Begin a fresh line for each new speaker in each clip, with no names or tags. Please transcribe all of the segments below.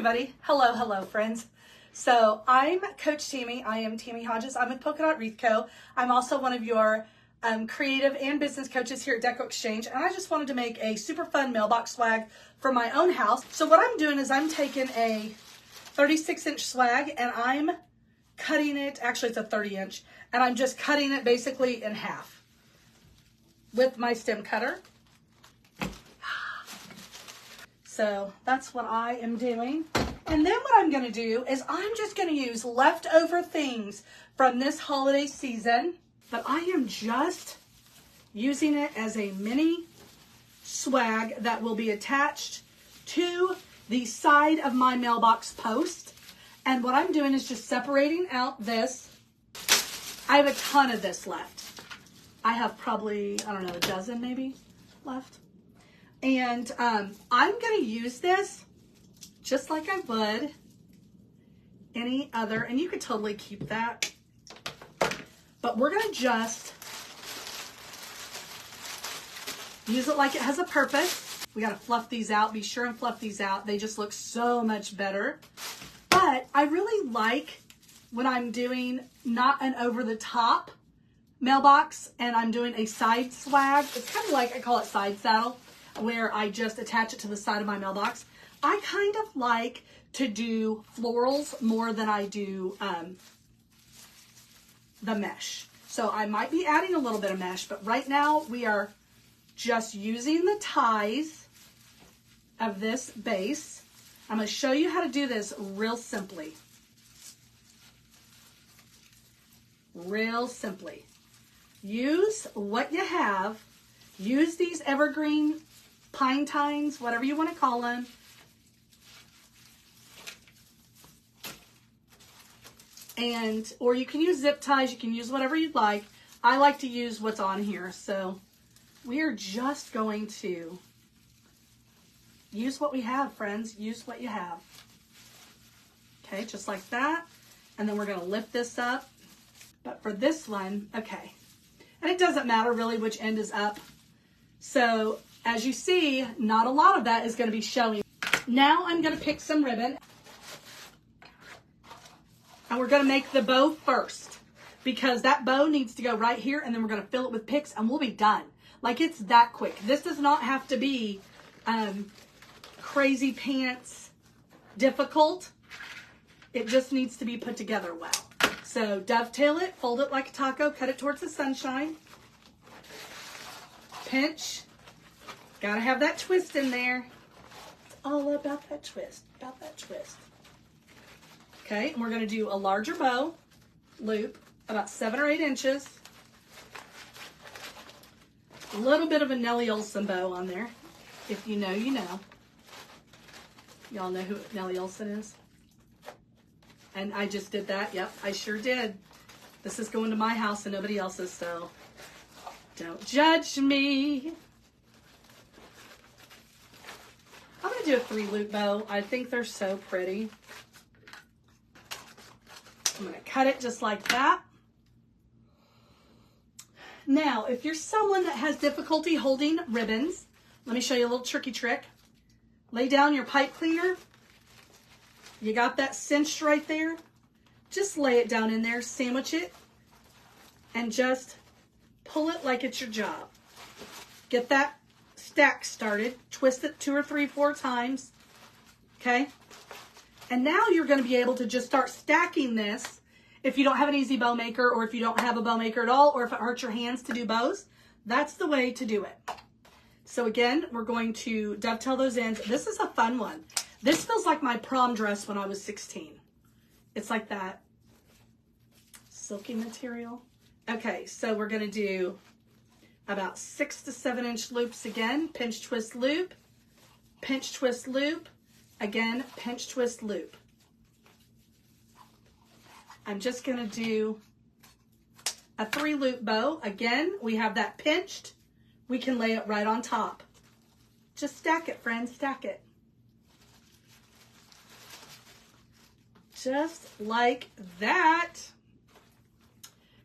everybody. Hello, friends. So I'm Coach Tammy. I am Tammy Hodges. I'm with Polka Dot Wreath Co. I'm also one of your creative and business coaches here at Decor Exchange. And I just wanted to make a super fun mailbox swag for my own house. So what I'm doing is I'm taking a 36-inch swag and I'm cutting it, actually it's a 30-inch, and I'm just cutting it basically in half with my stem cutter. So that's what I am doing. And then what I'm going to do is I'm just going to use leftover things from this holiday season, but I am just using it as a mini swag that will be attached to the side of my mailbox post. And what I'm doing is just separating out this. I have a ton of this left. I have probably, I don't know, a dozen maybe left. And I'm going to use this just like I would any other, and you could totally keep that. But we're going to just use it like it has a purpose. We got to fluff these out. Be sure and fluff these out. They just look so much better. But I really like when I'm doing not an over-the-top mailbox and I'm doing a side swag. It's kind of like, I call it side saddle, where I just attach it to the side of my mailbox. I kind of like to do florals more than I do the mesh. So I might be adding a little bit of mesh, but right now we are just using the ties of this base. I'm going to show you how to do this real simply. Real simply. Use what you have. Use these evergreen pine tines, whatever you want to call them. And, or you can use zip ties, you can use whatever you'd like. I like to use what's on here. So we are just going to use what we have, friends. Use what you have. Okay, just like that. And then we're going to lift this up. But for this one, okay. And it doesn't matter really which end is up. So as you see, not a lot of that is going to be showing. Now I'm going to pick some ribbon. And we're going to make the bow first, because that bow needs to go right here, and then we're going to fill it with picks and we'll be done. Like, it's that quick. This does not have to be crazy pants difficult. It just needs to be put together well. So dovetail it, fold it like a taco, cut it towards the sunshine. Pinch. Gotta have that twist in there. It's all about that twist, Okay, and we're gonna do a larger bow loop, about 7 or 8 inches. A little bit of a Nellie Olson bow on there. If you know, you know. Y'all know who Nellie Olson is? And I just did that. Yep, I sure did. This is going to my house and nobody else's, so don't judge me. I'm going to do a 3-loop bow. I think they're so pretty. I'm going to cut it just like that. Now, if you're someone that has difficulty holding ribbons, let me show you a little tricky trick. Lay down your pipe cleaner. You got that cinched right there. Just lay it down in there, sandwich it, and just pull it like it's your job. Get that stack started. Twist it 2 or 3, 4 times. Okay? And now you're going to be able to just start stacking this. If you don't have an easy bow maker, or if you don't have a bow maker at all, or if it hurts your hands to do bows, that's the way to do it. So again, we're going to dovetail those ends. This is a fun one. This feels like my prom dress when I was 16. It's like that silky material. Okay, so we're going to do about 6 to 7 inch loops again. Pinch, twist, loop. Pinch, twist, loop. Again, pinch, twist, loop. I'm just going to do a 3-loop bow. Again, we have that pinched. We can lay it right on top. Just stack it, friends, stack it. Just like that.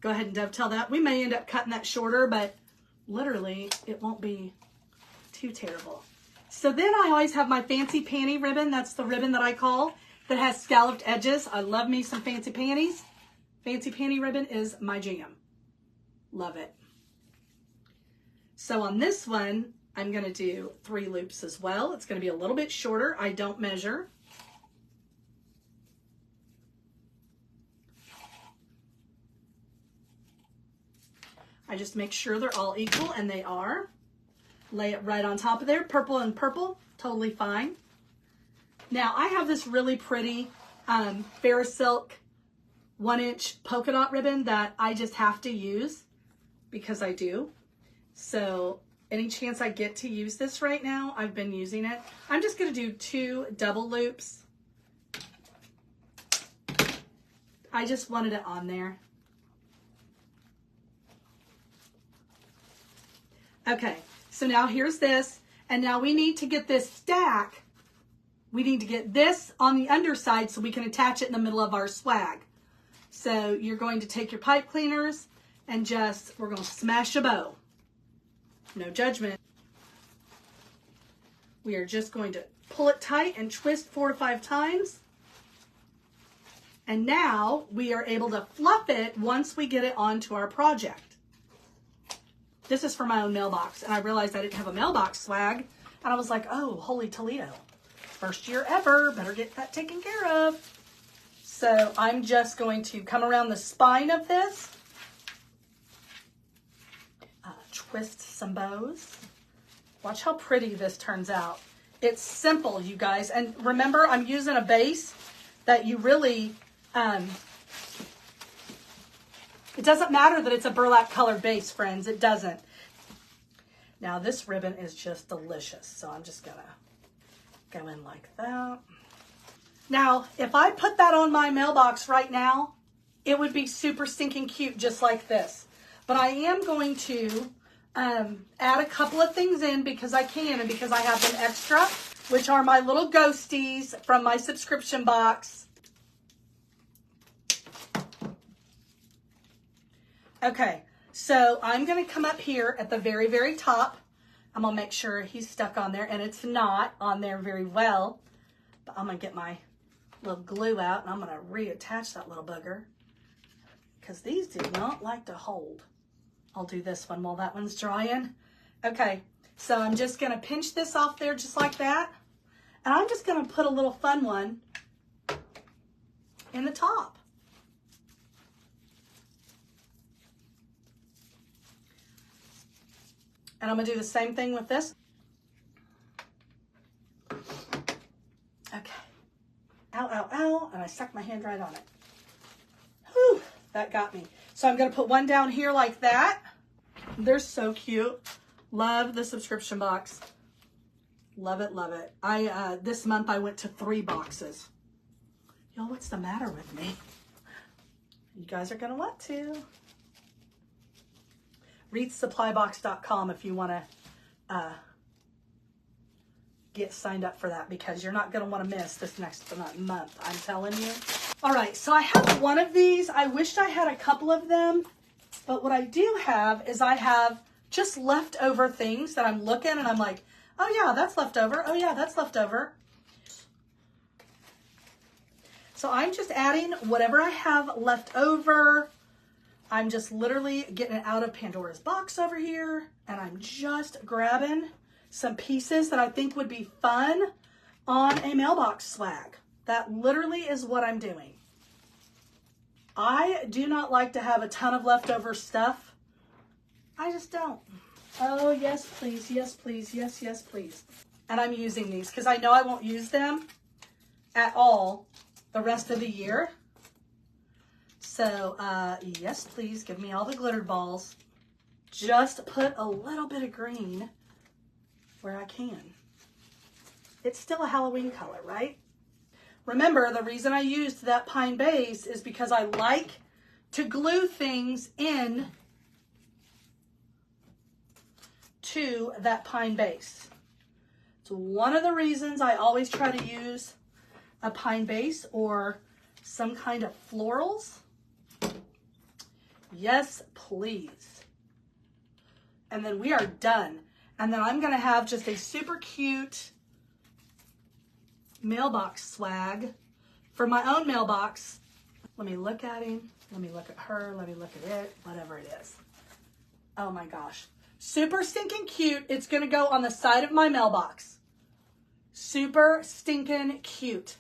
Go ahead and dovetail that. We may end up cutting that shorter, but literally it won't be too terrible. So then I always have my fancy panty ribbon. That's the ribbon that I call, that has scalloped edges. I love me some fancy panties. Fancy panty ribbon is my jam. Love it. So on this one, I'm going to do 3 loops as well. It's going to be a little bit shorter. I don't measure. I just make sure they're all equal, and they are. Lay it right on top of there. Purple and purple, totally fine. Now I have this really pretty Ferris Silk 1-inch polka dot ribbon that I just have to use because I do. So any chance I get to use this right now, I've been using it. I'm just going to do 2 double loops. I just wanted it on there. Okay, so now here's this, and now we need to get this stack. We need to get this on the underside so we can attach it in the middle of our swag. So you're going to take your pipe cleaners and we're going to smash a bow. No judgment. We are just going to pull it tight and twist 4 to 5 times. And now we are able to fluff it once we get it onto our project. This is for my own mailbox, and I realized I didn't have a mailbox swag, and I was like, oh, holy Toledo. First year ever, better get that taken care of. So I'm just going to come around the spine of this, twist some bows. Watch how pretty this turns out. It's simple, you guys. And remember, I'm using a base that you really, it doesn't matter that it's a burlap colored base, friends. It doesn't. Now this ribbon is just delicious. So I'm just going to go in like that. Now, if I put that on my mailbox right now, it would be super stinking cute just like this. But I am going to add a couple of things in because I can and because I have them extra, which are my little ghosties from my subscription box. Okay, so I'm going to come up here at the very, very top. I'm going to make sure he's stuck on there, and it's not on there very well. But I'm going to get my little glue out, and I'm going to reattach that little bugger because these do not like to hold. I'll do this one while that one's drying. Okay, so I'm just going to pinch this off there just like that. And I'm just going to put a little fun one in the top. And I'm going to do the same thing with this. Okay. Ow, ow, ow. And I stuck my hand right on it. Whew, that got me. So I'm going to put one down here like that. They're so cute. Love the subscription box. Love it, love it. This month I went to 3 boxes. Y'all, what's the matter with me? You guys are going to want to. ReedSupplyBox.com if you want to get signed up for that because you're not going to want to miss this next month, I'm telling you. All right, so I have one of these. I wished I had a couple of them, but what I do have is I have just leftover things that I'm looking and I'm like, oh yeah, that's leftover. Oh yeah, that's leftover. So I'm just adding whatever I have left over. I'm just literally getting it out of Pandora's box over here, and I'm just grabbing some pieces that I think would be fun on a mailbox swag. That literally is what I'm doing. I do not like to have a ton of leftover stuff. I just don't. Oh, yes, please. Yes, please. Yes, yes, please. And I'm using these because I know I won't use them at all the rest of the year. So, yes, please give me all the glittered balls. Just put a little bit of green where I can. It's still a Halloween color, right? Remember, the reason I used that pine base is because I like to glue things in to that pine base. It's one of the reasons I always try to use a pine base or some kind of florals. Yes, please. And then we are done. And then I'm going to have just a super cute mailbox swag for my own mailbox. Let me look at him. Let me look at her. Let me look at it. Whatever it is. Oh my gosh. Super stinking cute. It's going to go on the side of my mailbox. Super stinking cute.